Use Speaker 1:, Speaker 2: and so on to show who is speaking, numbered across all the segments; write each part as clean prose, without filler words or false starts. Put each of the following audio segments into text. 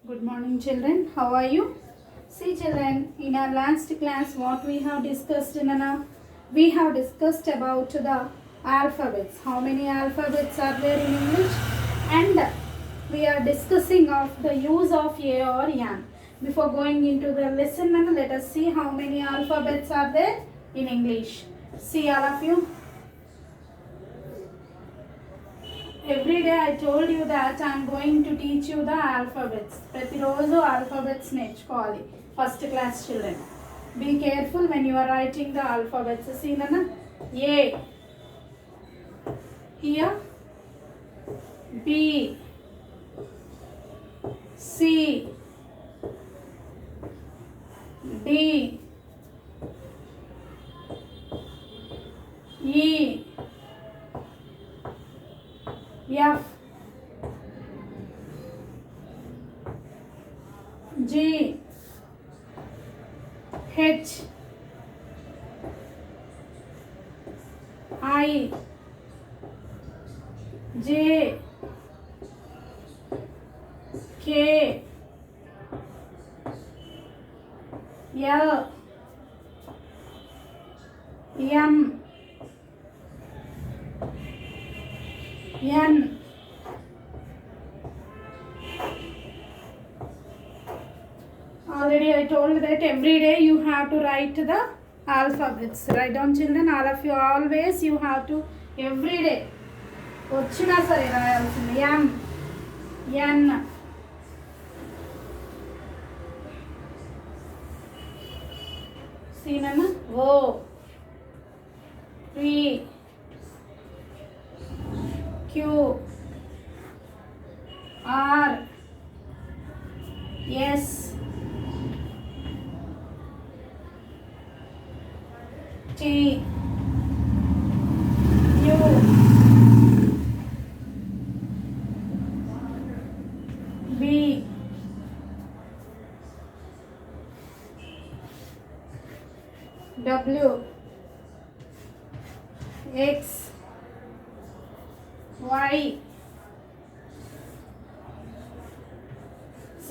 Speaker 1: Good morning, children. How are you? See, children, in our last class, what we have discussed, Nana? We have discussed about the alphabets. How many alphabets are there in English? And we are discussing of the use of A or Yan. Before going into the lesson, Nana, let us see how many alphabets are there in English. See, all of you. Every day I told you that I am going to teach you the alphabets. ప్రతిరోజు alphabets నేర్చుకోవాలి first class children. Be careful when you are writing the alphabets. See Nana, A, here B, C, D, E, F, G, H, I, J, K, L, M, N. Already I told that every day you have to write the alphabets. Write down, children, all of you, always you have to every day. వచ్చినా సరే రాయాల్సింది. M, N, C నన్న O, P, Q, R, S, T, U, V, W, X, Y, Z.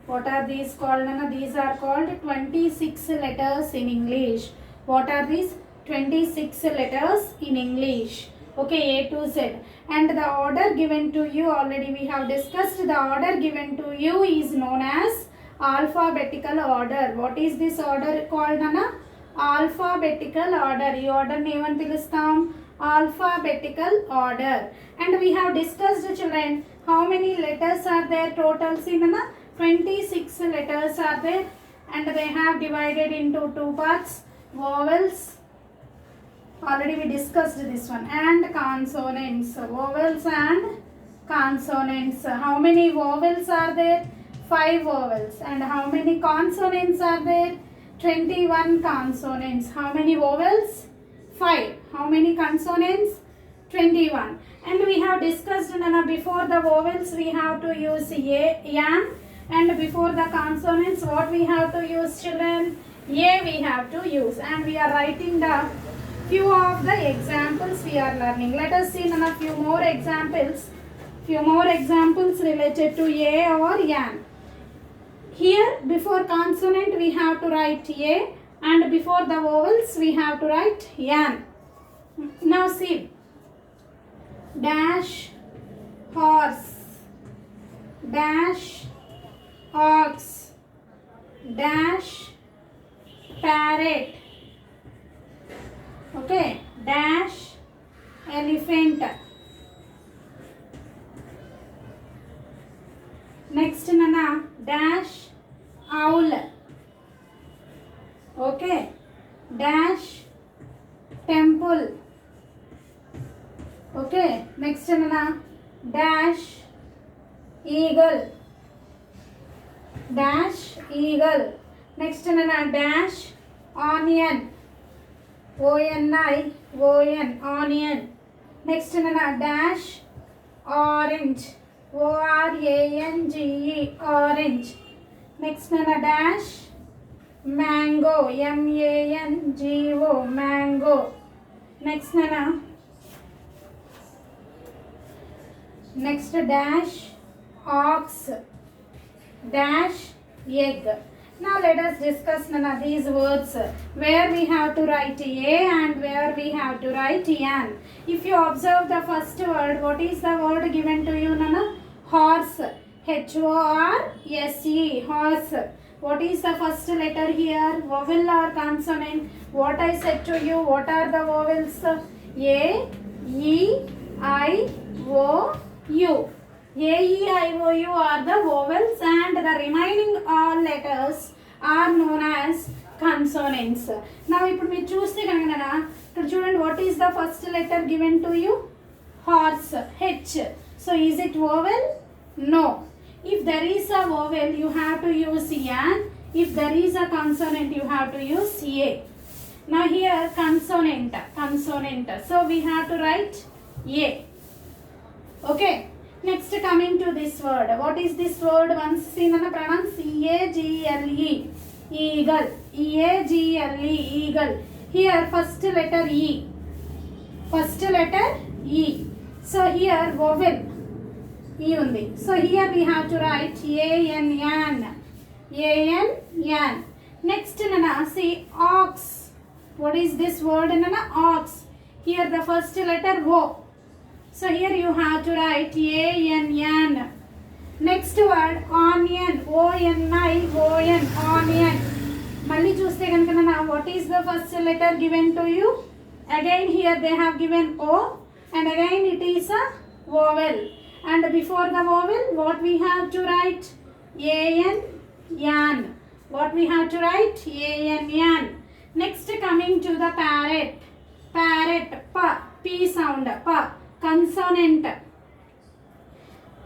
Speaker 1: What are these called, Nana? These are called 26 letters in English. What are these? 26 letters in English. Okay, A to Z. And the order given to you, already we have discussed, the order given to you is known as alphabetical order. What is this order called, Nana? Alphabetical order. ఈ order ని ఏమని పిలుస్తాం? Alphabetical order. And we have discussed, children, how many letters are there total? See, Nana, 26 letters are there, and they have divided into two parts, vowels. Already we discussed this one, and consonants. Vowels and consonants. How many vowels are there? 5 vowels. And how many consonants are there? 21 consonants. How many vowels? 5. How many consonants? 21. And we have discussed, Nana, before the vowels we have to use A, Yan, and before the consonants what we have to use, children? A we have to use. And we are writing the few of the examples we are learning. Let us see, Nana, few more examples. Few more examples related to A or Yan. Here before consonant we have to write A, and before the vowels we have to write Yan. Now see, dash horse, dash ox, dash parrot, okay, dash elephant. Next, Nana, dash owl, okay, dash temple, okay. Next, Nana, dash eagle, dash eagle. Next, Nana, dash onion, O-N-I-O-N, onion. Next, Nana, dash orange, O-R-A-N-G-E, orange. Next, Nana, dash mango, M-A-N-G-O, mango. Next, Nana. Next, dash ox, dash egg. Now let us discuss Nana these words where we have to write a and where we have to write an. If you observe the first word, what is the word given to you, Nana? Horse. H-O-R-S-E, horse. What is the first letter here? Vowel or consonant? What I said to you, what are the vowels? A, E, I, O, U. A, E, I, O, U are the vowels and the remaining all letters are known as consonants. Now, ఇప్పుడు మీరు చూస్తే కనుక ఇక్కడ చూడండి, what is the first letter given to you? Horse, H. So, is it vowel? No. If there is a vowel, you have to use an. If there is a consonant, you have to use a. Now, here consonant. So, we have to write a. Okay. Next, coming to this word. What is this word? Once seen and pronounced E-A-G-L-E. Eagle. E-A-G-L-E. Eagle. Here, first letter E. First letter E. So, here vowel. E undi. So, here we have to write A-N, yan. A-N, yan. Next, Nana, see, ox. What is this word, Nana? Ox. Here, the first letter O. So here you have to write A-N-N. Next word, onion. O-N-I-O-N, onion. Malli chuste ganaka, what is the first letter given to you? Again here they have given O and again it is a vowel. And before the vowel, what we have to write? A-N, yan. What we have to write? A-N, yan. Next coming to the parrot. Parrot, pa, P sound, pa. Consonant.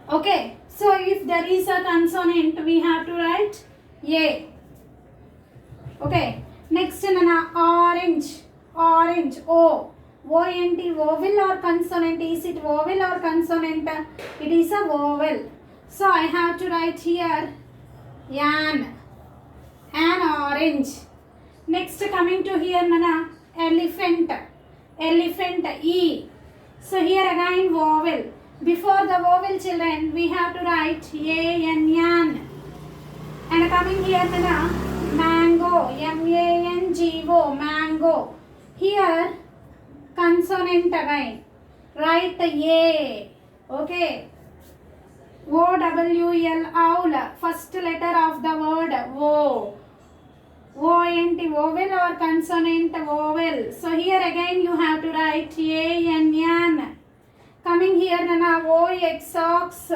Speaker 1: Okay, so if there is a consonant, we have to write A. Okay, next Nana, orange. Orange, O. O-N-T, vowel or consonant? Is it vowel or consonant? It is a vowel. So I have to write here an orange. Next coming to here, Nana, elephant. Elephant, E. So here again vowel. Before the vowel, children, we have to write A-N, yan. And coming here, Nana, mango. M-A-N-G-O, mango. Here consonant again. Write A. Okay. O-W-L, owl. First letter of the word O. O-N-T, vowel or consonant? Vowel. So here again you have to write A-N, yan. Coming here, Nana, O-X, ox.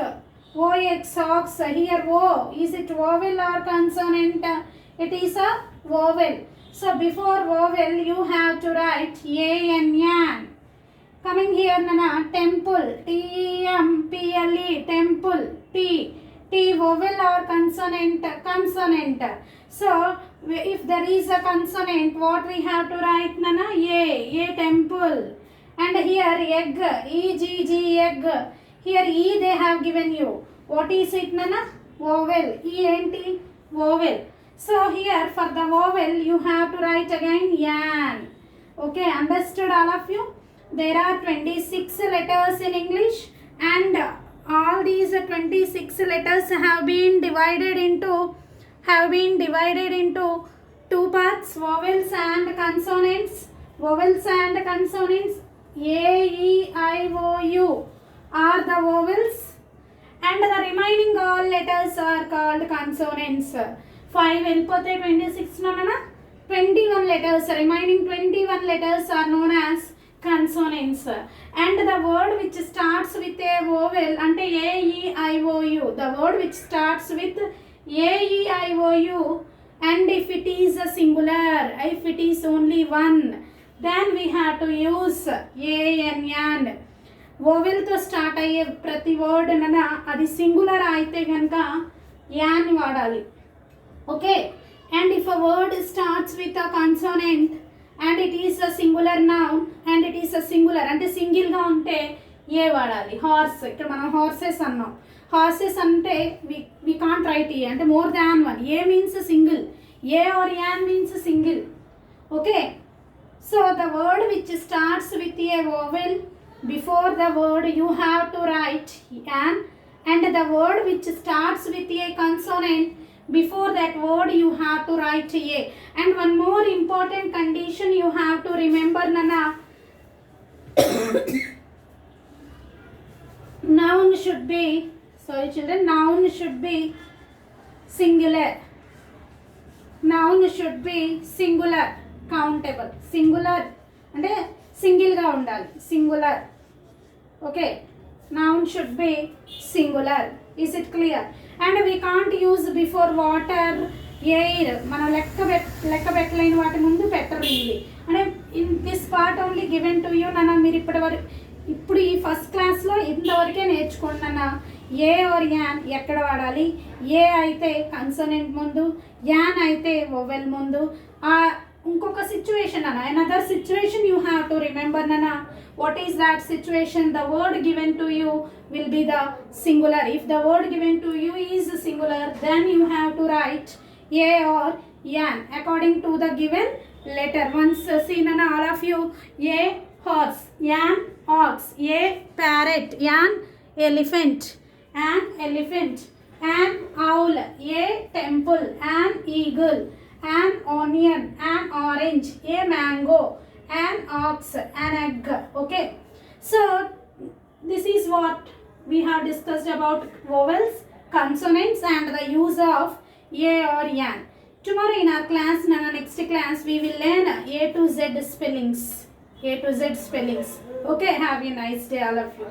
Speaker 1: O-X, ox. Here O. Is it vowel or consonant? It is a vowel. So before vowel you have to write A-N, yan. Coming here, Nana, temple. T-E-M-P-L-E, temple. T. T vowel or consonant? Consonant. So if there is a consonant, what we have to write, Nana? A temple. And here egg, E-G-G, egg. Here E they have given you. What is it, Nana? Vowel. E-N-T, vowel. So here for the vowel you have to write again yan. Okay, understood all of you? There are 26 letters in English and all these 26 letters have been divided into two parts, vowels and consonants. Vowels and consonants. A-E-I-O-U are the vowels and the remaining all letters are called consonants. 5 వెళ్ళిపోతే 26 నోనా 21 letters, remaining 21 letters are known as consonants. And the word which starts with a vowel ante A-E-I-O-U, the word which starts with A-E-I-O-U, and if it is a singular, if it is only one, then we have to use A-N-N. vowel తో start అయ్యే ప్రతి word అన్న అది singular అయితే కనుక an వాడాలి. Okay, and if a word starts with a consonant and it is a singular noun and it is a singular అంటే single గా ఉంటే ఏ వాడాలి. హార్స్, ఇక్కడ మనం హార్సెస్ అన్నాం. హార్సెస్ అంటే we can't write ఏ అంటే more than one. A means single, A or yan means single. Okay, so the word which starts with a vowel, before the word you have to write an, and the word which starts with a consonant, before that word you have to write a. And one more important condition you have to remember, Nana. Noun should be, sorry children, noun should be singular. Noun should be singular, countable. Singular అంటే సింగిల్గా ఉండాలి, singular. Okay, noun should be singular. Is it clear? And we can't use before water, air. మనం లెక్క పెట్టలేని వాటి ముందు పెట్టరు ఇవి. అంటే in this part only given to you నాన్న. మీరు ఇప్పుడు ఈ ఫస్ట్ క్లాస్లో ఇంతవరకే నేర్చుకోండి నాన్న. ఏ ఆర్ యాన్ ఎక్కడ వాడాలి. ఏ అయితే కన్సోనెంట్ ముందు, యాన్ అయితే వొవెల్ ముందు. ఇంకొక సిచ్యువేషన్ అన్న, another situation you have to remember నాన్న. What is that situation? The word given to you will be the singular. If the word given to you is singular, then you have to write a or yan according to the given letter. Once see nana, all of you. A horse, yan ox. A parrot, yan elephant, an elephant. An owl, a temple. An eagle, an onion. An orange, a mango. An ox, an egg. Okay, so this is what we have discussed about vowels, consonants and the use of a or yan. Tomorrow in our class, next class, we will learn A to Z spellings. A to Z spellings. Okay, have a nice day all of you.